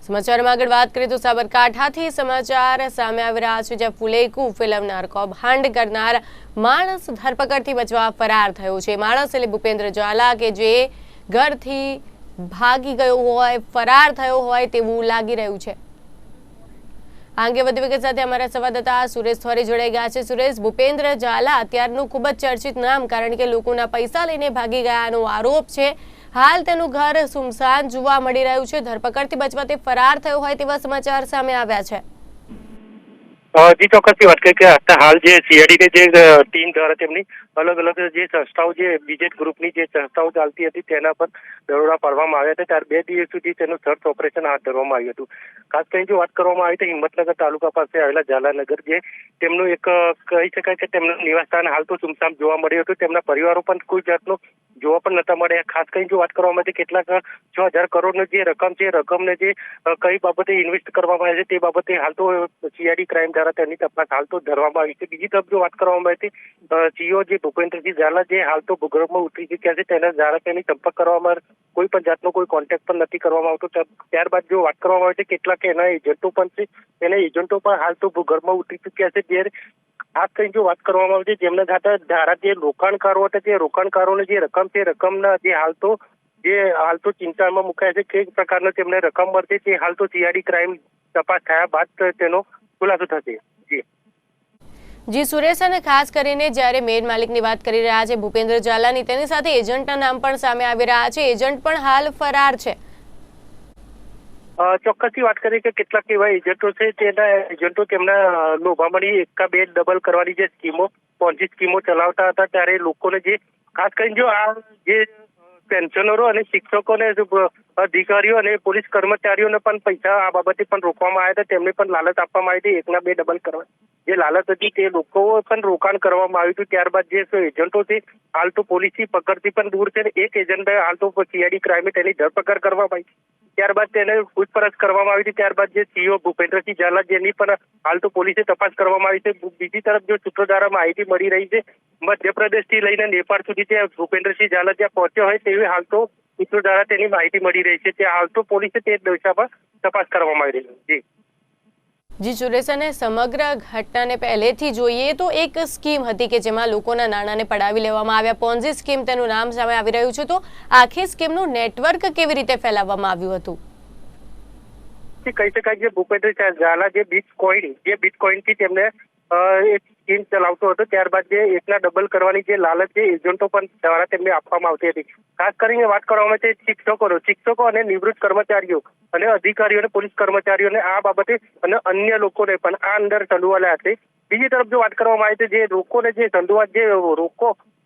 સમાચારમાં આગળ વાત કરીએ તો સાબરકાંઠાથી સમાચાર સામે આવી રહ્યા છે, જ્યાં ફુલેકુ ફિલ્મના કૌભાંડ કરનાર માણસ ધરપકડથી બચવા ફરાર થયો છે। માણસ એટલે ભૂપેન્દ્ર ઝાલા કે જે ઘરથી ભાગી ગયો હોય, ફરાર થયો હોય તેવું લાગી રહ્યું છે। આ અંગે વધુ વિગત સાથે અમારા સંવાદદાતા સુરેશ થોરી જોડાઈ ગયા છે। સુરેશ, ભૂપેન્દ્ર ઝાલા અત્યારનું ખૂબ જ ચર્ચિત નામ, કારણ કે લોકોના પૈસા લઈને ભાગી ગયાનો આરોપ છે। હાલ તેનું ઘર સુમસાન જોવા મળી રહ્યું છે। ધરપકડથી બચવા તે ફરાર થયો હોય તેવા સમાચાર સામે આવ્યા છે। जी ચોક્કસથી વાત કરીએ કે હાલ જે સીઆઈડી ની જે ટીમ દ્વારા તેમની અલગ અલગ જે સંસ્થાઓ જે બીજેટ ગ્રુપની જે સંસ્થાઓ ચાલતી હતી તેના પર દરોડા પાડવામાં આવ્યા હતા। ત્યારે 2 દિવસ સુધી તેનું સર્ચ ઓપરેશન હાથ ધરવામાં આવ્યું હતું। ખાસ કરીને જો વાત કરવામાં આવી તો હિંમતનગર તાલુકા પાસે આવેલા ઝાલાનગર જે તેમનું એક કહી શકાય કે તેમનું નિવાસસ્થાન હાલ તો સુમસામ જોવા મળ્યું હતું। તેમના પરિવારો પણ કોઈ જાતનો જોવા પણ નતા મળ્યા। ખાસ કરીને જો વાત કરવામાં આવે કેટલાક 6000 કરોડની જે રકમ છે, રકમને જે કઈ બાબતે ઇન્વેસ્ટ કરવામાં આવે છે તે બાબતે હાલ તો સીઆઈડી ક્રાઇમ દ્વારા તેની તપાસ હાલ તો ધરવામાં આવી છે। બીજી તરફ જો વાત કરવામાં આવે સીઓ જે ભૂપેન્દ્રસિંહ ઝાલા જે હાલ તો ભૂગર્ભમાં ઉતરી ચૂક્યા છે, તેના દ્વારા તેની સંપર્ક કરવામાં કોઈ પણ જાતનો કોઈ કોન્ટેક્ટ પણ નથી કરવામાં આવતો। ત્યારબાદ જો વાત કરવામાં આવે કેટલાક એના એજન્ટો પણ છે, તેના એજન્ટો પણ હાલ તો ભૂગર્ભમાં ઉતરી ચૂક્યા છે। જ્યારે ખાસ કરીને જો વાત કરવામાં આવે જેમના ખાતે ધારા જે રોકાણકારો હતા તે રોકાણકારોને જે રકમ છે, રકમના જે હાલ તો ચિંતામાં મુકાયા છે કે પ્રકારનો તેમને રકમ મળશે તે હાલ તો સીઆઈડી ક્રાઇમ તપાસ થયા બાદ તેનો ખુલાસો થશે। જી સુરેશ, અને ખાસ કરીને જ્યારે મેડ માલિકની વાત કરી રહ્યા છે ભૂપેન્દ્ર ઝાલાની, તેની સાથે એજન્ટના નામ પણ સામે આવી રહ્યા છે। એજન્ટ પણ હાલ ફરાર છે। ચોક્કસથી વાત કરીએ કે કેટલાક એવા એજન્ટો છે તેના એજન્ટો તેમના લોભામણી એકા બે ડબલ કરવાની જે સ્કીમો પોન્જી સ્કીમો ચલાવતા હતા, ત્યારે લોકોને જે ખાસ કરીને જો આ જે પેન્શનરો અને શિક્ષકોને અધિકારીઓ અને પોલીસ કર્મચારીઓને પણ પૈસા આ બાબતે પણ રોકવામાં આવ્યા હતા। તેમને પણ લાલચ આપવામાં આવી હતી એકના બે ડબલ કરવા જે લાલચ હતી તે લોકો પણ રોકાણ કરવામાં આવ્યું હતું। ત્યારબાદ જે એજન્ટો છે હાલ તો પોલીસની પકડથી પણ દૂર છે। એક એજન્ટ હાલ તો સીઆઈડી ક્રાઇમે તેની ધરપકડ કરવામાં આવી, ત્યારબાદ તેને પૂછપરછ કરવામાં આવી હતી। ત્યારબાદ જે સીઓ ભૂપેન્દ્રસિંહ ઝાલા જેની પણ હાલ તો પોલીસે તપાસ કરવામાં આવી છે। બીજી તરફ જો સૂત્રો દ્વારા માહિતી મળી રહી છે મધ્યપ્રદેશથી લઈને નેપાળ સુધી ત્યાં ભૂપેન્દ્રસિંહ ઝાલા જ્યાં પહોંચ્યો હોય તેવી હાલ તો સૂત્રો દ્વારા તેની માહિતી મળી રહી છે। ત્યાં હાલ તો પોલીસે તે દિશામાં તપાસ કરવામાં આવી રહી છે। જી સુરેશ, અને સમગ્ર ઘટનાને પહેલેથી જોઈએ તો એક સ્કીમ હતી કે જેમાં લોકોના નાણાંને પડાવી લેવામાં આવ્યા, પોન્જી સ્કીમ તેનું નામ સામે આવી રહ્યું છે। તો આખી સ્કીમનું નેટવર્ક કેવી રીતે ફેલાવવામાં આવ્યું હતું? કહી શકાય કે ભૂપેન્દ્ર ઝાલા જે બીટકોઈન થી તેમને એક સ્કીમ ચલાવતો હતો, ત્યારબાદ જે એકના ડબલ કરવાની જે લાલચ જે એજન્ટો પણ દ્વારા તેમને આપવામાં આવતી હતી। ખાસ કરીને વાત કરવામાં આવે શિક્ષકો અને નિવૃત્ત કર્મચારીઓ અને અધિકારીઓ અને પોલીસ કર્મચારીઓને આ બાબતે અને અન્ય લોકોને પણ આ અંદર સંડોવાયેલા છે। બીજી તરફ જો વાત કરવામાં આવે જે લોકોને જે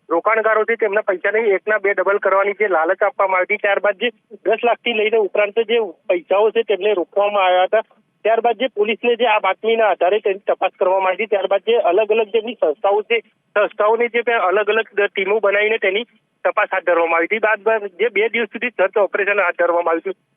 રોકાણકારો છે તેમના પૈસાની એકના બે ડબલ કરવાની જે લાલચ આપવામાં આવી હતી, ત્યારબાદ જે 10 લાખથી લઈને ઉપરાંત જે પૈસાઓ છે તેમને રોકવામાં આવ્યા હતા। ત્યારબાદ જે પોલીસને જે આ બાતમીના આધારે તેની તપાસ કરવામાં આવી હતી। ત્યારબાદ જે અલગ અલગ જેમની સંસ્થાઓ છે સંસ્થાઓની જે અલગ અલગ ટીમો બનાવીને તેની તપાસ હાથ ધરવામાં આવી હતી। બાદ જે 2 દિવસ સુધી સર્ચ ઓપરેશન હાથ ધરવામાં આવ્યું હતું।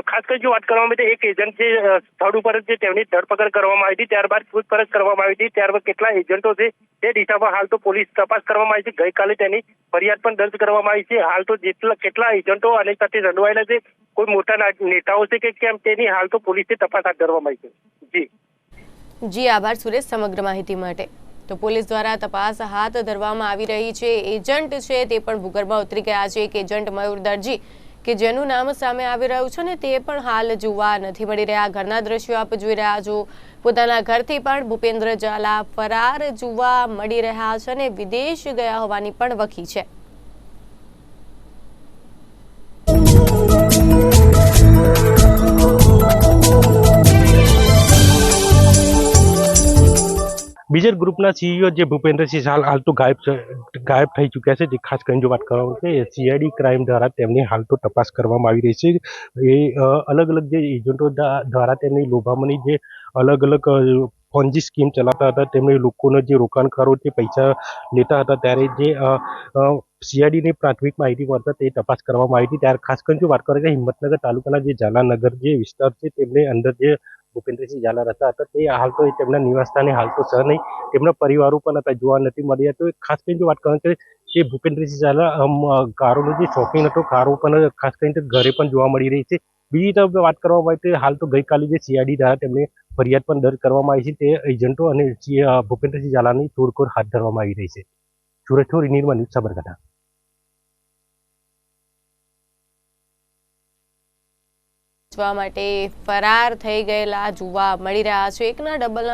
ખાસ કરી જો વાત કરવામાં આવે એક એજન્ટ જે સ્થળ ઉપર જે તેમની ધરપકડ કરવામાં આવી હતી, ત્યારબાદ પૂછપરછ કરવામાં આવી હતી। ત્યારબાદ કેટલા એજન્ટો છે તે દિશામાં હાલ તો પોલીસ તપાસ કરવામાં આવી છે। ગઈકાલે તેની ફરિયાદ પણ દર્જ કરવામાં આવી છે। હાલ તો કેટલા એજન્ટો આની સાથે સંડોવાયેલા છે, કોઈ મોટા નેતાઓ છે કે કેમ તેની હાલ તો પોલીસે તપાસ હાથ ધરવામાં આવી છે। જી આભાર સુરેશ સમગ્ર માહિતી માટે। તો પોલીસ દ્વારા તપાસ હાથ ધરવામાં આવી રહી છે। એજન્ટ છે તે પણ ભૂગર્ભમાં ઉતરી ગયા છે। એક એજન્ટ મયુર દરજી કે જેનું નામ સામે આવી રહ્યું છે ને તે પણ હાલ જોવા નથી મળી રહ્યા। ઘરના દ્રશ્યો આપ જોઈ રહ્યા છો, પોતાના ઘરથી પણ ભૂપેન્દ્ર ઝાલા ફરાર જોવા મળી રહ્યા છે અને વિદેશ ગયા હોવાની પણ વકી છે। બીજેટ ગ્રુપના સીઈઓ જે ભૂપેન્દ્રસિંહ ઝાલા હાલ તો ગાયબ થઈ ચૂક્યા છે। જે ખાસ કરીને જો વાત કરવામાં આવે સીઆઈડી ક્રાઇમ દ્વારા તેમની હાલ તો તપાસ કરવામાં આવી રહી છે। એ અલગ અલગ જે એજન્ટો દ્વારા તેમની લોભામણી જે અલગ અલગ પોન્જી સ્કીમ ચલાવતા હતા, તેમને લોકોને જે રોકાણકારો તે પૈસા લેતા હતા, ત્યારે જે સીઆઈડીની પ્રાથમિક માહિતી મળતા તે તપાસ કરવામાં આવી હતી। ત્યારે ખાસ કરીને જો વાત કરીએ હિંમતનગર તાલુકાના જે ઝાલાનગર જે વિસ્તાર છે તેમને અંદર જે ભૂપેન્દ્રસિંહ ઝાલા રહેતા હતા તે હાલ તો તેમના નિવાસસ્થાને હાલ તો સહ નહીં, તેમના પરિવારો પણ હતા જોવા નથી મળ્યા। તો ખાસ કરીને જો વાત કરવામાં કે ભૂપેન્દ્રસિંહ ઝાલા કારોનો જે શોખીન હતો, કારો પણ ખાસ કરીને ઘરે પણ જોવા મળી રહી છે। બીજી તરફ વાત કરવામાં આવે તો હાલ તો ગઈકાલે જે સીઆઈડી દ્વારા તેમને ફરિયાદ પણ દર્જ કરવામાં આવી છે. તે એજન્ટો અને ભૂપેન્દ્રસિંહ ઝાલાની તોડફોડ હાથ ધરવામાં આવી રહી છે. સુરતથી નિર્મલ ન્યૂઝ સાબરકાંઠા. માટે ફરાર થઈ ગયેલા જોવા મળી રહ્યા છે. એકના ડબલના